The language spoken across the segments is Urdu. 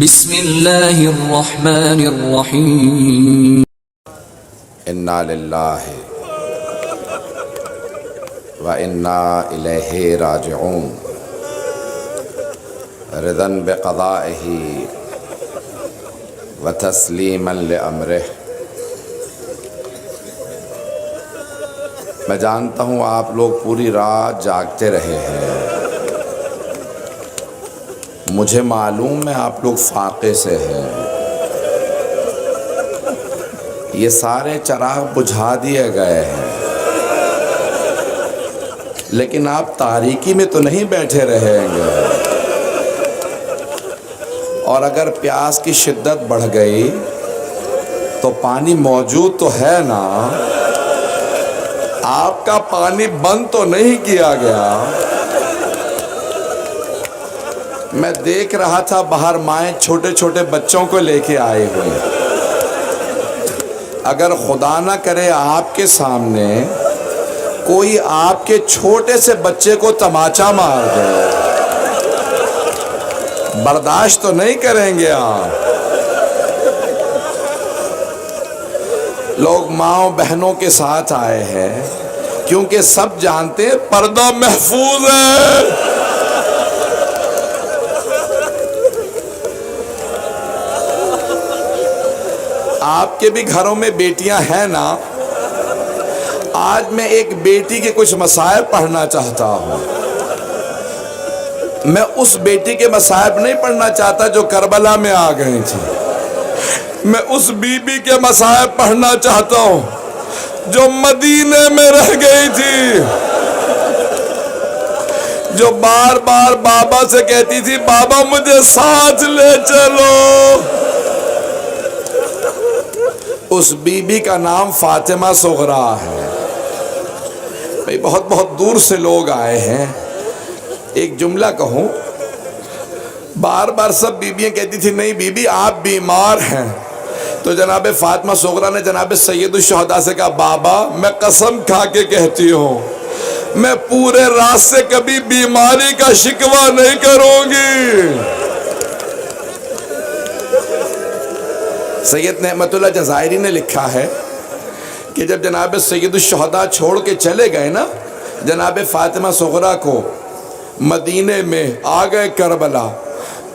بسم اللہ الرحمن الرحیم انا للہ و انا الیہ راجعون رضا بقضائہ و تسلیما لامرہ۔ میں جانتا ہوں آپ لوگ پوری رات جاگتے رہے ہیں، مجھے معلوم ہے آپ لوگ فاقے سے ہیں۔ یہ سارے چراغ بجھا دیے گئے ہیں، لیکن آپ تاریکی میں تو نہیں بیٹھے رہیں گے، اور اگر پیاس کی شدت بڑھ گئی تو پانی موجود تو ہے نا، آپ کا پانی بند تو نہیں کیا گیا۔ میں دیکھ رہا تھا باہر مائیں چھوٹے چھوٹے بچوں کو لے کے آئے ہوئے، اگر خدا نہ کرے آپ کے سامنے کوئی آپ کے چھوٹے سے بچے کو تماچا مار دے، برداشت تو نہیں کریں گے آپ۔ لوگ ماؤں بہنوں کے ساتھ آئے ہیں کیونکہ سب جانتے ہیں پردہ محفوظ ہے۔ آپ کے بھی گھروں میں بیٹیاں ہیں نا؟ آج میں ایک بیٹی کے کچھ مسائل پڑھنا چاہتا ہوں۔ میں اس بیٹی کے مسائل نہیں پڑھنا چاہتا جو کربلا میں آ گئی تھی، میں اس بی بی کے مسائل پڑھنا چاہتا ہوں جو مدینے میں رہ گئی تھی، جو بار بار بابا سے کہتی تھی بابا مجھے ساتھ لے چلو۔ اس بی بی کا نام فاطمہ صغریٰ ہے۔ بھئی بہت بہت دور سے لوگ آئے ہیں۔ ایک جملہ کہوں، بار بار سب بیویاں کہتی تھی نہیں بی بی آپ بیمار ہیں، تو جناب فاطمہ صغریٰ نے جناب سید الشہداء سے کہا بابا میں قسم کھا کے کہتی ہوں میں پورے رات سے کبھی بیماری کا شکوہ نہیں کروں گی۔ سید نعمت اللہ جزائری نے لکھا ہے کہ جب جناب سید الشہداء چھوڑ کے چلے گئے نا جناب فاطمہ صغریٰ کو، مدینے میں آ گئے کربلا،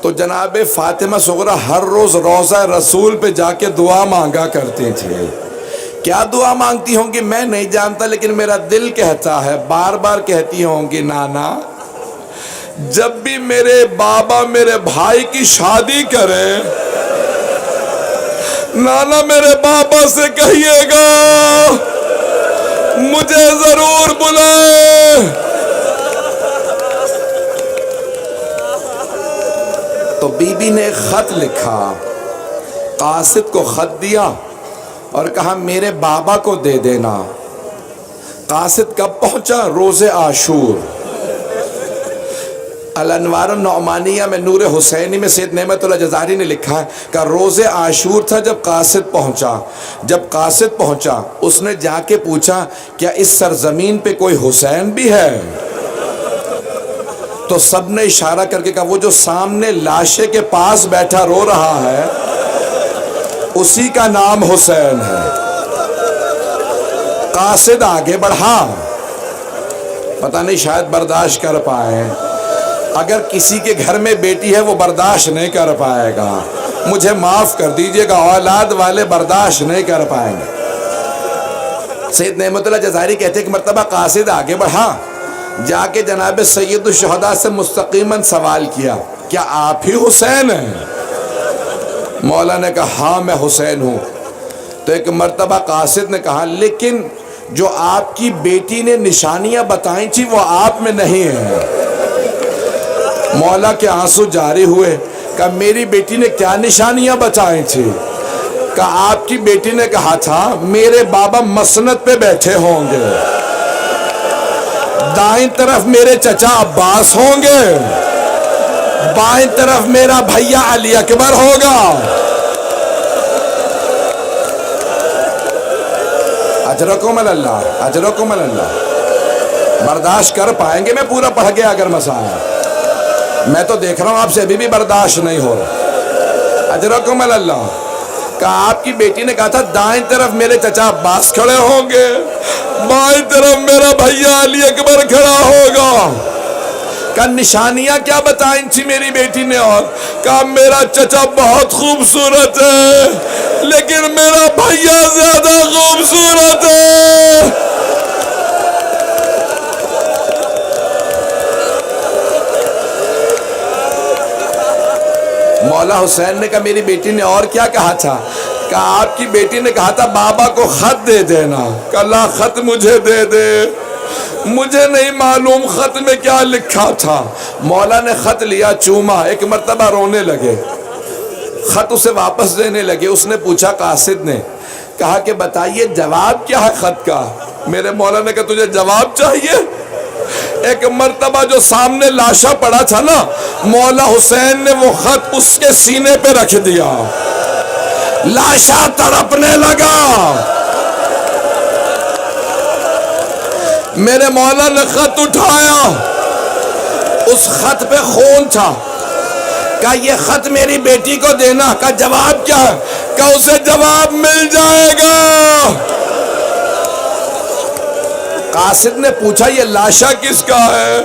تو جناب فاطمہ صغریٰ ہر روز روضہ رسول پہ جا کے دعا مانگا کرتی تھی۔ کیا دعا مانگتی ہوں گی میں نہیں جانتا، لیکن میرا دل کہتا ہے، بار بار کہتی ہوں گی نانا جب بھی میرے بابا میرے بھائی کی شادی کرے، نانا میرے بابا سے کہیے گا مجھے ضرور بلائے۔ تو بی بی نے ایک خط لکھا، قاصد کو خط دیا اور کہا میرے بابا کو دے دینا۔ قاصد کب پہنچا؟ روز عاشور۔ الانوار النعمانیہ میں نور حسینی میں سید نعمت اللہ جزائری نے لکھا ہے کہ روز عاشور تھا جب قاصد پہنچا۔ جب قاصد پہنچا اس نے جا کے پوچھا کیا اس سرزمین پہ کوئی حسین بھی ہے؟ تو سب نے اشارہ کر کے کہا وہ جو سامنے لاشے کے پاس بیٹھا رو رہا ہے اسی کا نام حسین ہے۔ قاصد آگے بڑھا، پتہ نہیں شاید برداشت کر پائے، اگر کسی کے گھر میں بیٹی ہے وہ برداشت نہیں کر پائے گا، مجھے معاف کر دیجئے گا، اولاد والے برداشت نہیں کر پائیں گے۔ سید نعمت اللہ جزائری کہتے ہیں کہ مرتبہ قاصد آگے بڑھا، جا کے جناب سید الشہداء سے مستقیماً سوال کیا کیا آپ ہی حسین ہیں؟ مولا نے کہا ہاں میں حسین ہوں۔ تو ایک مرتبہ قاصد نے کہا لیکن جو آپ کی بیٹی نے نشانیاں بتائیں تھی وہ آپ میں نہیں ہیں۔ مولا کے آنسو جاری ہوئے، کہا میری بیٹی نے کیا نشانیاں بتائیں تھی؟ کہا آپ کی بیٹی نے کہا تھا میرے بابا مسند پہ بیٹھے ہوں گے، دائیں طرف میرے چچا عباس ہوں گے، بائیں طرف میرا بھیا علی اکبر ہوگا۔ اجرکم اللہ، اجرکم اللہ۔ برداشت کر پائیں گے؟ میں پورا پڑھ گیا اگر مسائل، میں تو دیکھ رہا ہوں آپ سے ابھی بھی برداشت نہیں ہو رہا۔ اجرکم اللہ. کہا آپ کی بیٹی نے کہا تھا دائیں طرف میرے چچا عباس کھڑے ہوں گے، بائیں طرف میرا بھیا علی اکبر کھڑا ہوگا. کہا نشانیاں کیا بتائیں تھی میری بیٹی نے؟ اور کہا میرا چچا بہت خوبصورت ہے لیکن میرا بھیا زیادہ خوبصورت ہے. مولا حسین نے کہا میری بیٹی نے اور کیا کہا تھا؟ کہا آپ کی بیٹی نے کہا تھا بابا کو خط دے دینا. کہا لا، خط مجھے دے دے، مجھے نہیں معلوم خط میں کیا لکھا تھا. مولا نے خط لیا، چوما، ایک مرتبہ رونے لگے، خط اسے واپس دینے لگے. اس نے پوچھا قاصد نے، کہا کہ بتائیے جواب کیا ہے خط کا؟ میرے مولا نے کہا تجھے جواب چاہیے؟ ایک مرتبہ جو سامنے لاشا پڑا تھا نا، مولا حسین نے وہ خط اس کے سینے پہ رکھ دیا، لاشا تڑپنے لگا. میرے مولا نے خط اٹھایا، اس خط پہ خون تھا. کہا یہ خط میری بیٹی کو دینا. کہا جواب کیا ہے؟ کہا اسے جواب مل جائے گا. قاصد نے پوچھا یہ لاشا کس کا ہے؟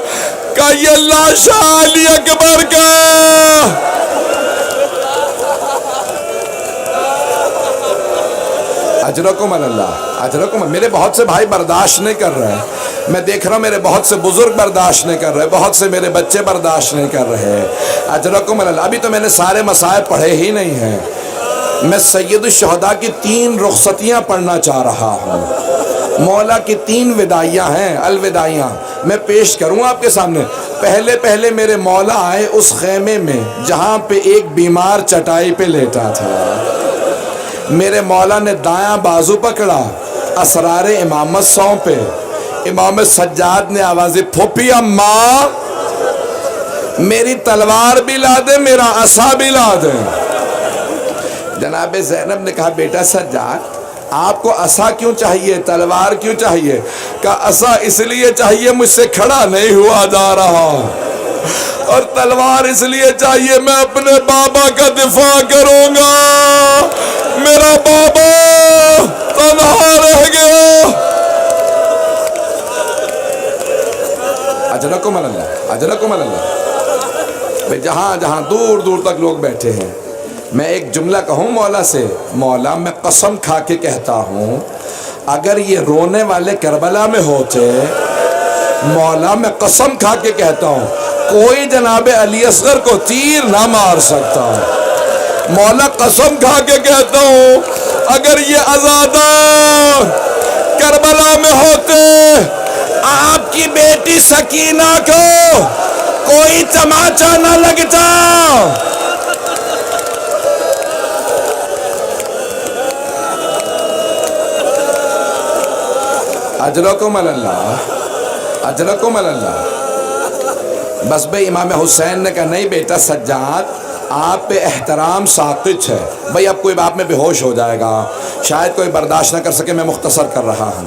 کہا یہ لاشا علی اکبر کا. اجرکم اللہ، اجرکم. میرے بہت سے بھائی برداشت نہیں کر رہے ہیں، میں دیکھ رہا ہوں میرے بہت سے بزرگ برداشت نہیں کر رہے، بہت سے میرے بچے برداشت نہیں کر رہے. اجرکم اللہ. ابھی تو میں نے سارے مصائب پڑھے ہی نہیں ہیں. میں سید الشہداء کی 3 رخصتیاں پڑھنا چاہ رہا ہوں. مولا کی 3 وداعیاں ہیں، الوداعیاں میں پیش کروں آپ کے سامنے. پہلے میرے مولا آئے اس خیمے میں جہاں پہ ایک بیمار چٹائی پہ لیٹا تھا. میرے مولا نے دایاں بازو پکڑا، اسرار امامت سونپے. امام سجاد نے آوازی پھوپھی اماں میری تلوار بھی لا دے، میرا عصا بھی لا دے. جناب زینب نے کہا بیٹا سجاد آپ کو عصا کیوں چاہیے، تلوار کیوں چاہیے؟ کہا عصا اس لیے چاہیے مجھ سے کھڑا نہیں ہوا جا رہا، اور تلوار اس لیے چاہیے میں اپنے بابا کا دفاع کروں گا، میرا بابا تنہا رہ گیا. اجرکم اللہ، اجرکم اللہ. جہاں جہاں دور دور تک لوگ بیٹھے ہیں، میں ایک جملہ کہوں مولا سے. مولا میں قسم کھا کے کہتا ہوں اگر یہ رونے والے کربلا میں ہوتے، مولا میں قسم کھا کے کہتا ہوں کوئی جناب علی اصغر کو تیر نہ مار سکتا. مولا قسم کھا کے کہتا ہوں اگر یہ آزادہ کربلا میں ہوتے، آپ کی بیٹی سکینہ کو کوئی تماچا نہ لگتا. اجرکم اللہ، اجرکم اللہ. بس بھئی امام حسین نے کہا نہیں بیٹا سجاد آپ پہ احترام ساقط ہے. بھئی اب کوئی باپ میں بے ہوش ہو جائے گا، شاید کوئی برداشت نہ کر سکے، میں مختصر کر رہا ہوں.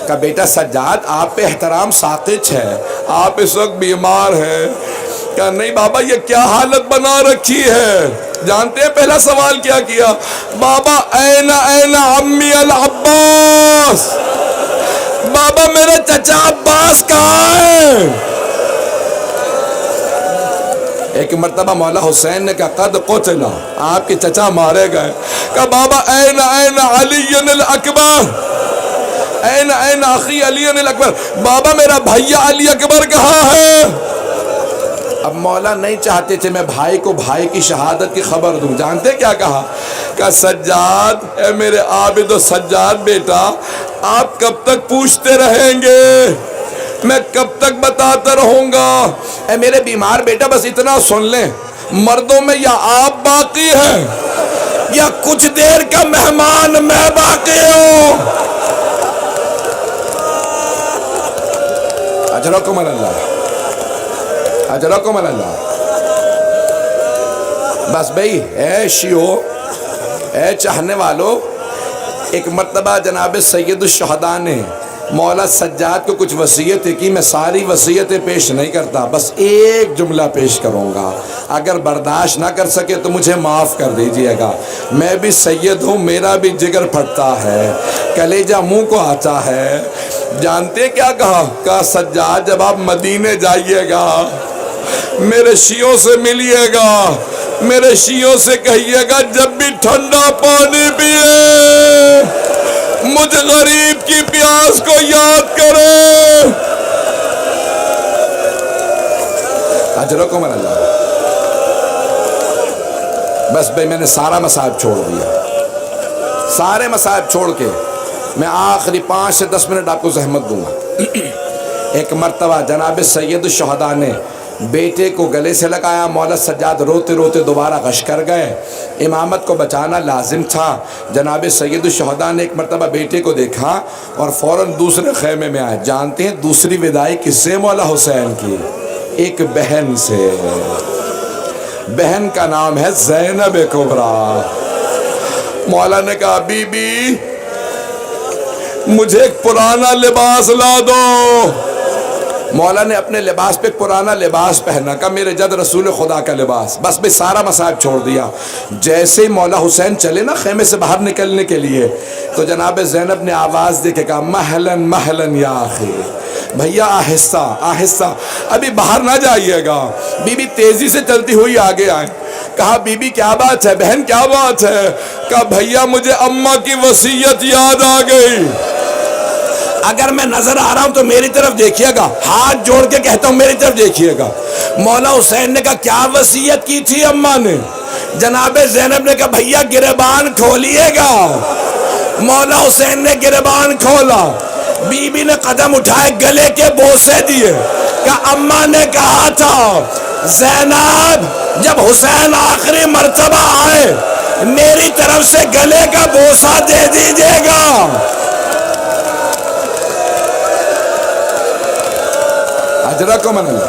کہا بیٹا سجاد آپ پہ احترام ساقط ہے، آپ اس وقت بیمار ہیں. کہا نہیں بابا یہ کیا حالت بنا رکھی ہے؟ جانتے ہیں پہلا سوال کیا کیا؟ بابا این عمی العباس، بابا میرے چچا عباس کہاں ہے؟ ایک مرتبہ مولا حسین نے کہا قد قتلا، آپ کے چچا مارے گئے. کہا بابا این علی الاکبر، این اخی علی الاکبر، بابا میرا بھیا علی اکبر کہاں ہے؟ اب مولا نہیں چاہتے تھے میں بھائی کو بھائی کی شہادت کی خبر دوں. جانتے کیا کہا؟ کہ سجاد، اے میرے عابد و سجاد بیٹا آپ کب تک پوچھتے رہیں گے، میں کب تک بتاتا رہوں گا. اے میرے بیمار بیٹا بس اتنا سن لیں، مردوں میں یا آپ باقی ہیں یا کچھ دیر کا مہمان میں باقی ہوں. اجرکم اللہ، اجرکم اللہ. بس بھئی اے شیعو، اے چاہنے والو، ایک مرتبہ جناب سید الشہداء نے مولا سجاد کو کچھ وصیتیں کی، میں ساری وصیتیں پیش نہیں کرتا، بس ایک جملہ پیش کروں گا، اگر برداشت نہ کر سکے تو مجھے معاف کر دیجئے گا۔ میں بھی سید ہوں، میرا بھی جگر پھٹتا ہے، کلیجہ منہ کو آتا ہے۔ جانتے کیا کہا سجاد جب آپ مدینے جائیے گا میرے شیعوں سے ملیے گا، میرے شیعوں سے کہیے گا جب بھی ٹھنڈا پانی پیے مجھ غریب کی پیاس کو یاد کرے۔ اجرکم اللہ۔ بس بھائی میں نے سارا مصائب چھوڑ دیا، سارے مصائب چھوڑ کے میں آخری 5 سے 10 منٹ آپ کو زحمت دوں گا۔ ایک مرتبہ جناب سید الشہداء نے بیٹے کو گلے سے لگایا، مولا سجاد روتے روتے دوبارہ غش کر گئے، امامت کو بچانا لازم تھا۔ جناب سید الشہداء نے ایک مرتبہ بیٹے کو دیکھا اور فوراً دوسرے خیمے میں آئے۔ جانتے ہیں دوسری وداعی کس سے مولا حسین کی؟ ایک بہن سے، بہن کا نام ہے زینب کبریٰ۔ مولا نے کہا بی بی مجھے ایک پرانا لباس لا دو۔ مولا نے اپنے لباس پہ پرانا لباس پہنا، کہا میرے جد رسول خدا کا لباس۔ بس بھی سارا مصائب چھوڑ دیا۔ جیسے ہی مولا حسین چلے نا خیمے سے باہر نکلنے کے لیے تو جناب زینب نے آواز دے کے کہا مہلن مہلن یا اخی، بھیا آہستہ آہستہ، ابھی باہر نہ جائیے گا۔ بی بی تیزی سے چلتی ہوئی آگے آئے۔ کہا بی بی کیا بات ہے بہن، کیا بات ہے؟ کہا بھیا مجھے اماں کی وصیت یاد آ گئی، اگر میں نظر آ رہا ہوں تو میری طرف دیکھیے گا، ہاتھ جوڑ کے کہتا ہوں میری طرف دیکھیے گا۔ مولا حسین نے کہا کیا وصیت کی تھی اماں نے؟ جناب زینب نے کہا بھیا گریبان کھولیے گا۔ مولا حسین نے گریبان کھولا، بی بی نے قدم اٹھائے، گلے کے بوسے دیے۔ کہ اماں نے کہا تھا زینب جب حسین آخری مرتبہ آئے میری طرف سے گلے کا بوسہ دے دیجیے گا۔ اجرکم اللہ،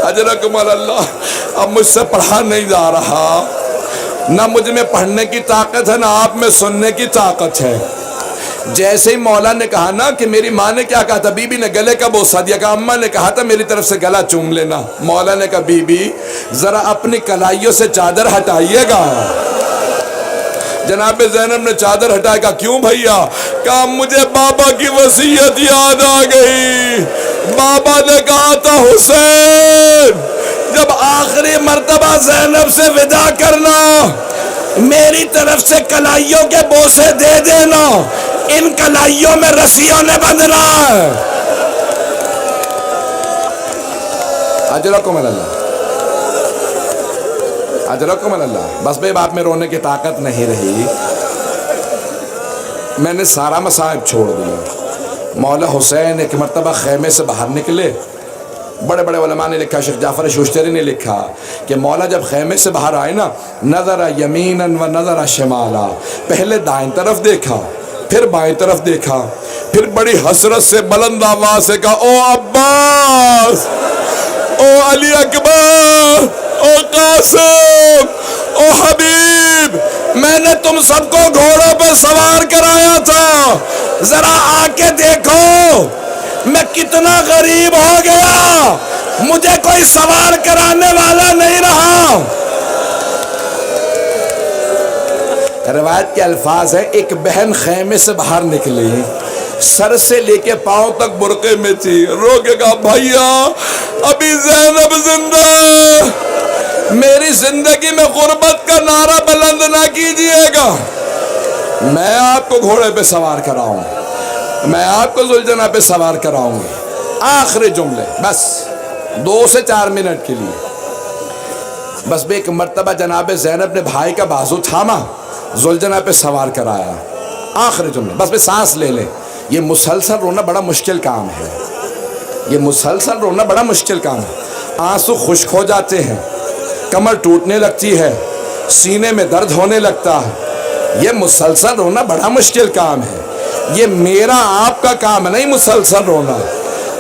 اجرکم اللہ۔ اب مجھ سے پڑھا نہیں جا رہا، نہ مجھ میں پڑھنے کی طاقت ہے نہ آپ میں سننے کی طاقت ہے۔ جیسے ہی مولا نے کہا نا کہ میری ماں نے کیا کہا تھا، بی بی نے گلے کا بوسہ دیا، کہ اماں نے کہا تھا میری طرف سے گلا چوم لینا۔ مولا نے کہا بی بی ذرا اپنی کلائیوں سے چادر ہٹائیے گا۔ جناب زینب نے چادر ہٹایا، کہا کیوں بھیا؟ کہا مجھے بابا کی وصیت یاد آ گئی، بابا نے کہا تھا حسین جب آخری مرتبہ زینب سے ودا کرنا میری طرف سے کلائیوں کے بوسے دے دینا، ان کلائیوں میں رسیوں نے بندھنا ہے۔ اجرکم اللہ، اجرکم اللہ۔ بس بھائی باپ میں رونے کی طاقت نہیں رہی، میں نے سارا مصائب چھوڑ دیا۔ مولا حسین ایک مرتبہ خیمے سے باہر نکلے۔ بڑے بڑے علماء نے لکھا، شیخ جعفر شوشتری نے لکھا کہ مولا جب خیمے سے باہر آئے نا، نظر یمیناً و نظر شمالا، پہلے دائیں طرف دیکھا پھر بائیں طرف دیکھا، پھر بڑی حسرت سے بلند آواز سے کہا او عباس، او علی اکبر، او قاسم، او حبیب، میں نے تم سب کو گھوڑوں پہ سوار کرایا تھا، ذرا آ کے دیکھو میں کتنا غریب ہو گیا، مجھے کوئی سوار کرانے والا نہیں رہا۔ روایت کے الفاظ ہیں، ایک بہن خیمے سے باہر نکلی، سر سے لے کے پاؤں تک برقعے میں تھی، رو کے کہا بھیا ابھی زینب زندہ، میری زندگی میں غربت کا نعرہ بلند نہ کیجئے گا، میں آپ کو گھوڑے پہ سوار کراؤں، میں آپ کو ذوالجنہ پہ سوار کراؤں گی۔ آخری جملے بس 2 سے 4 منٹ کے لیے۔ بس بھی ایک مرتبہ جناب زینب نے بھائی کا بازو تھاما، ذوالجنہ پہ سوار کرایا۔ آخری جملے بس بھی سانس لے لیں۔ یہ مسلسل رونا بڑا مشکل کام ہے، یہ مسلسل رونا بڑا مشکل کام ہے۔ آنسو خشک ہو جاتے ہیں، کمر ٹوٹنے لگتی ہے، سینے میں درد ہونے لگتا ہے، یہ مسلسل رونا بڑا مشکل کام ہے۔ یہ میرا آپ کا کام نہیں مسلسل رونا،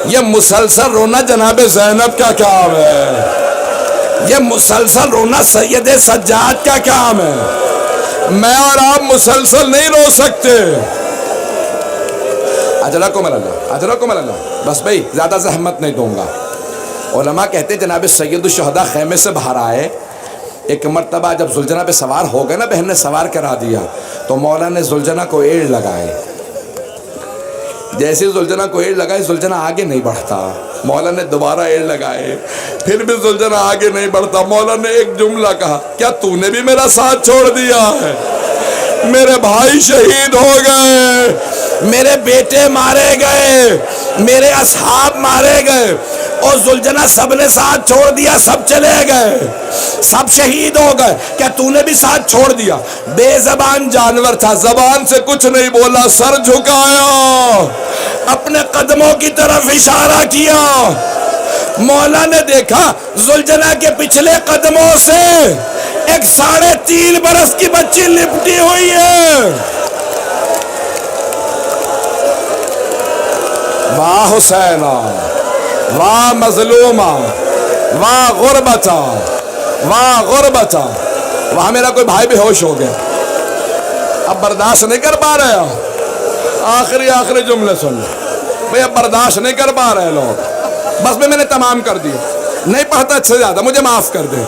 یہ مسلسل رونا جناب زینب کا کام ہے، یہ مسلسل رونا سید سجاد کا کام ہے۔ میں اور آپ مسلسل نہیں رو سکتے، اجرکم اللہ، اجرکم اللہ. بس بھائی زیادہ زحمت نہیں دوں گا. علماء کہتے ہیں جناب سید الشہداء خیمے سے باہر آئے. ایک مرتبہ جب زلجنہ پہ سوار ہو گئے نا، بہن نے سوار کرا دیا، تو مولا نے زلجنہ کو ایڑ لگائے. جیسے زلجنہ کو ایڑ لگائے زلجنہ آگے نہیں بڑھتا. مولا نے دوبارہ ایڑ لگائے، پھر بھی زلجنہ آگے نہیں بڑھتا. مولا نے ایک جملہ کہا، کیا تو نے بھی میرا ساتھ چھوڑ دیا ہے؟ میرے بھائی شہید ہو گئے، میرے بیٹے مارے گئے، میرے اصحاب مارے گئے، اور زلجنہ سب نے ساتھ چھوڑ دیا، سب چلے گئے، سب شہید ہو گئے، کیا تو نے بھی ساتھ چھوڑ دیا؟ بے زبان جانور تھا، زبان سے کچھ نہیں بولا، سر جھکایا، اپنے قدموں کی طرف اشارہ کیا. مولا نے دیکھا زلجنہ کے پچھلے قدموں سے ایک 3.5 برس کی بچی لپٹی ہوئی ہے. واہ حسینہ، واہ مظلومہ، واہ غربتہ، واہ غربتہ. وہاں میرا کوئی بھائی بے ہوش ہو گیا، اب برداشت نہیں کر پا رہے. آخری جملے سن لو بھئی، اب برداشت نہیں کر پا رہے لوگ. بس میں نے تمام کر دیا، نہیں پڑھتا اچھے زیادہ، مجھے معاف کر دیں.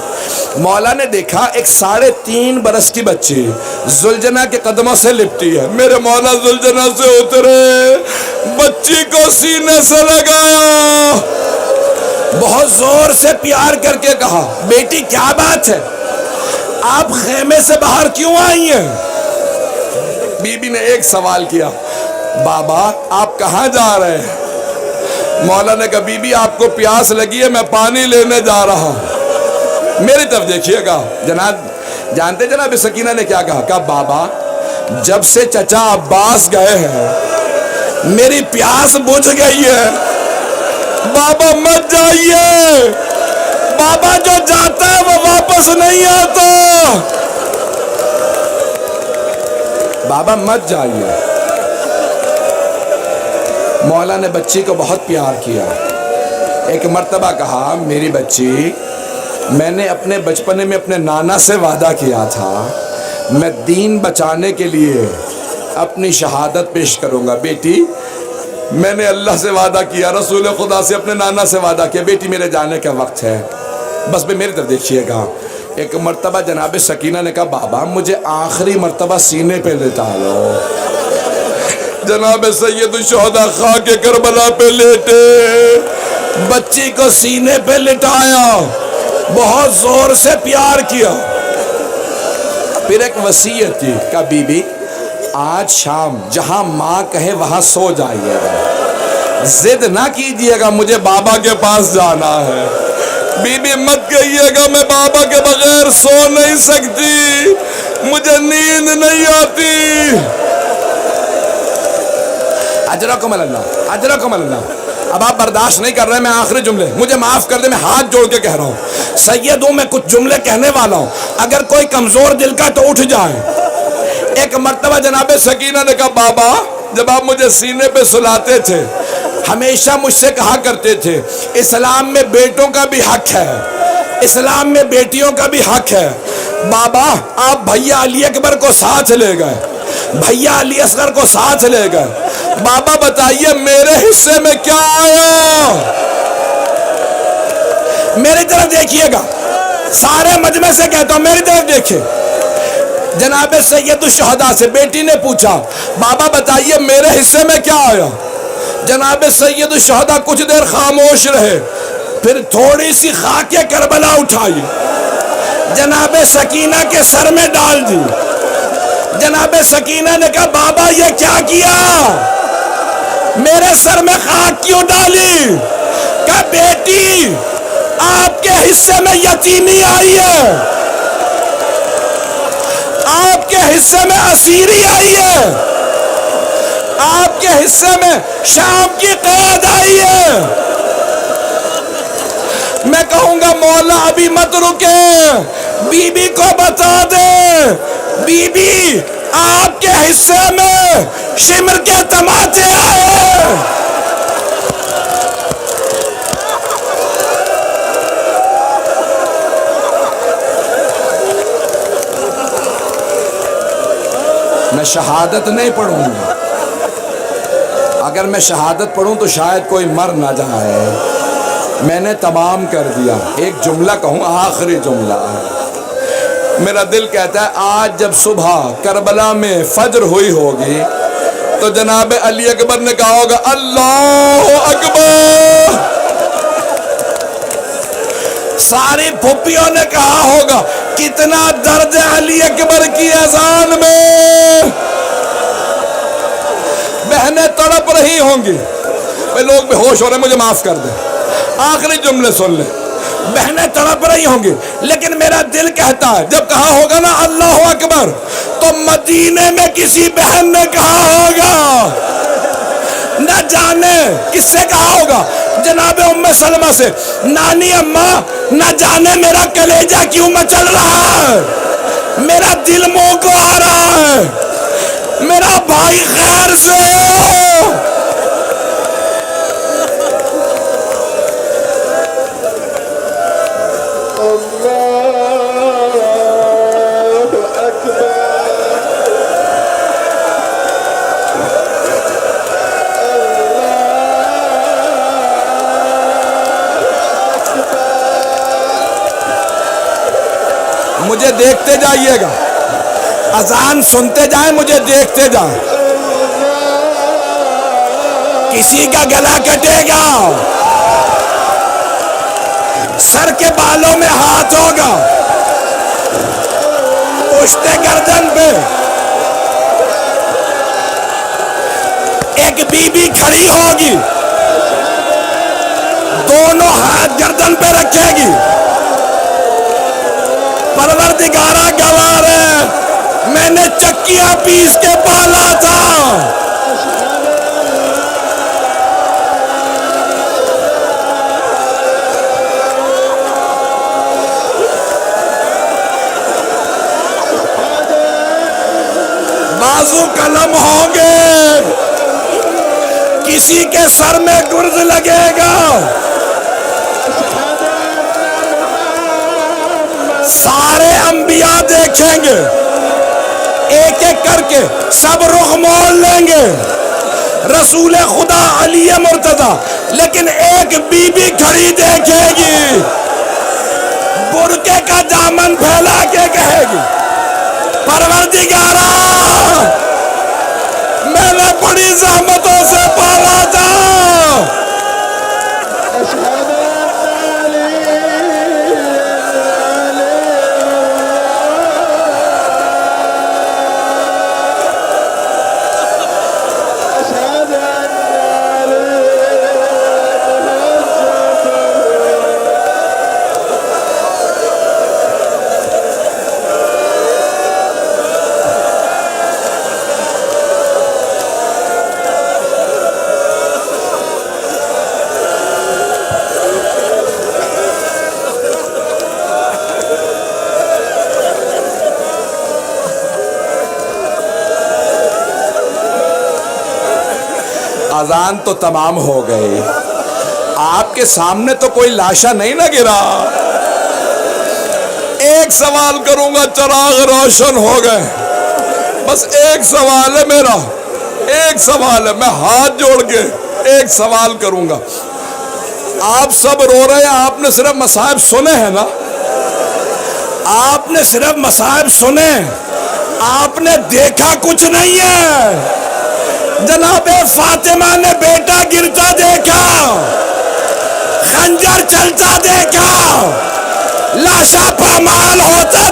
مولا نے دیکھا ایک 3.5 برس کی بچی زلجنہ کے قدموں سے لپٹی ہے. میرے مولا زلجنہ سے اترے، بچی کو سینے سے لگایا، بہت زور سے پیار کر کے کہا، بیٹی کیا بات ہے، آپ خیمے سے باہر کیوں آئی ہیں؟ بی بی نے ایک سوال کیا، بابا آپ کہاں جا رہے ہیں؟ مولا نے کہا، بی بی آپ کو پیاس لگی ہے، میں پانی لینے جا رہا ہوں. میری طرف دیکھیے گا جناب. جانتے جناب سکینہ نے کیا کہا؟ کہا بابا جب سے چچا عباس گئے ہیں میری پیاس بجھ گئی ہے، بابا مت جائیے، بابا جو جاتا ہے وہ واپس نہیں آتا، بابا مت جائیے. مولا نے بچی کو بہت پیار کیا. ایک مرتبہ کہا، میری بچی، میں نے اپنے بچپنے میں اپنے نانا سے وعدہ کیا تھا میں دین بچانے کے لیے اپنی شہادت پیش کروں گا. بیٹی میں نے اللہ سے وعدہ کیا، رسول خدا سے، اپنے نانا سے وعدہ کیا، بیٹی میرے جانے کا وقت ہے. بس بھی میری طرف دیکھیے گا. ایک مرتبہ جناب سکینہ نے کہا، بابا مجھے آخری مرتبہ سینے پہ لٹا لو. جناب سید الشہداء خاک کربلا پہ لیٹے، بچی کو سینے پہ لٹایا، بہت زور سے پیار کیا. پھر ایک وصیت کی، کہا بی بی آج شام جہاں ماں کہے وہاں سو جائیے گا، ضد نہ کیجئے گا مجھے بابا کے پاس جانا ہے. بی بی مت کہیے گا میں بابا کے بغیر سو نہیں سکتی، مجھے نیند نہیں آتی. اجرکم اللہ، اجرکم اللہ. اب آپ برداشت نہیں کر رہے، میں آخری جملے، مجھے معاف کر دیں، میں ہاتھ جوڑ کے کہہ رہا ہوں، سید ہوں، میں کچھ جملے کہنے والا ہوں، اگر کوئی کمزور دل کا تو اٹھ جائے. ایک مرتبہ جناب سکینہ نے کہا، بابا جب آپ مجھے سینے پہ سلاتے تھے ہمیشہ مجھ سے کہا کرتے تھے اسلام میں بیٹوں کا بھی حق ہے، اسلام میں بیٹیوں کا بھی حق ہے. بابا آپ بھیا علی اکبر کو ساتھ لے گئے، بھیا علی اصغر کو ساتھ لے گئے، بابا بتائیے میرے حصے میں کیا آیا؟ میری طرف دیکھیے گا، سارے مجمع سے کہتا ہوں میری طرف دیکھیں. جناب سید الشہداء سے بیٹی نے پوچھا، بابا بتائیے میرے حصے میں کیا آیا؟ جناب سید الشہداء کچھ دیر خاموش رہے، پھر تھوڑی سی خاک کربلا اٹھائی، جناب سکینہ کے سر میں ڈال دی. جناب سکینہ نے کہا، بابا یہ کیا کیا، میرے سر میں خاک کیوں ڈالی؟ کہا بیٹی آپ کے حصے میں یتیمی آئی ہے، آپ کے حصے میں اسیری آئی ہے، آپ کے حصے میں شام کی قید آئی ہے. میں کہوں گا مولا ابھی مت رکے، بی بی کو بتا دے، بی بی آپ کے حصے میں شمر کے تماچے آئے. میں شہادت نہیں پڑھوں گا، اگر میں شہادت پڑھوں تو شاید کوئی مر نہ جائے. میں نے تمام کر دیا. ایک جملہ کہوں, آخری جملہ ہے. میرا دل کہتا ہے آج جب صبح کربلا میں فجر ہوئی ہوگی تو جناب علی اکبر نے کہا ہوگا اللہ اکبر. ساری پھوپھیوں نے کہا ہوگا کتنا درد ہے علی اکبر کی اذان میں. بہنیں تڑپ رہی ہوں گی. لوگ بے ہوش ہو رہے ہیں, مجھے معاف کر دیں, آخری جملے سن لیں. بہنیں تڑپ رہی ہوں گی, لیکن میرا دل کہتا ہے جب کہا ہوگا نا اللہ اکبر تو مدینے میں کسی بہن نے کہا ہوگا, نہ جانے کس سے کہا ہوگا, جناب ام سلمہ سے, نانی اماں نہ جانے میرا کلیجہ کیوں مچل رہا ہے, میرا دل منہ کو آ رہا ہے, میرا بھائی خیر سے ہو. مجھے دیکھتے جائیے گا, اذان سنتے جائیں, مجھے دیکھتے جائیں. کسی کا گلا کٹے گا, سر کے بالوں میں ہاتھ ہوگا, پشت گردن پہ ایک بی بی کھڑی ہوگی, دونوں ہاتھ گردن پہ رکھے گی. پروردگارہ گوار ہے, میں نے چکیاں پیس کے پالا تھا. بازو قلم ہوں گے, کسی کے سر میں گرز لگے گا, سارے انبیاء دیکھیں گے, ایک ایک کر کے سب رخ موڑ لیں گے, رسول خدا علی مرتضی, لیکن ایک بی بی کھڑی دیکھے گی, برقعے کا دامن پھیلا کے کہے گی پروردگارہ میں نے بڑی زحمتوں سے پالا تھا. اذان تو تمام ہو گئی, آپ کے سامنے تو کوئی لاشا نہیں نہ گرا. ایک سوال کروں گا, چراغ روشن ہو گئے, بس ایک سوال ہے میرا, ایک سوال ہے, میں ہاتھ جوڑ کے ایک سوال کروں گا. آپ سب رو رہے ہیں, آپ نے صرف مصائب سنے ہیں نا, آپ نے صرف مصائب سنے, آپ نے دیکھا کچھ نہیں ہے. جناب فاطمہ نے بیٹا گرتا دیکھا, خنجر چلتا دیکھا, لاشا پامال ہوتا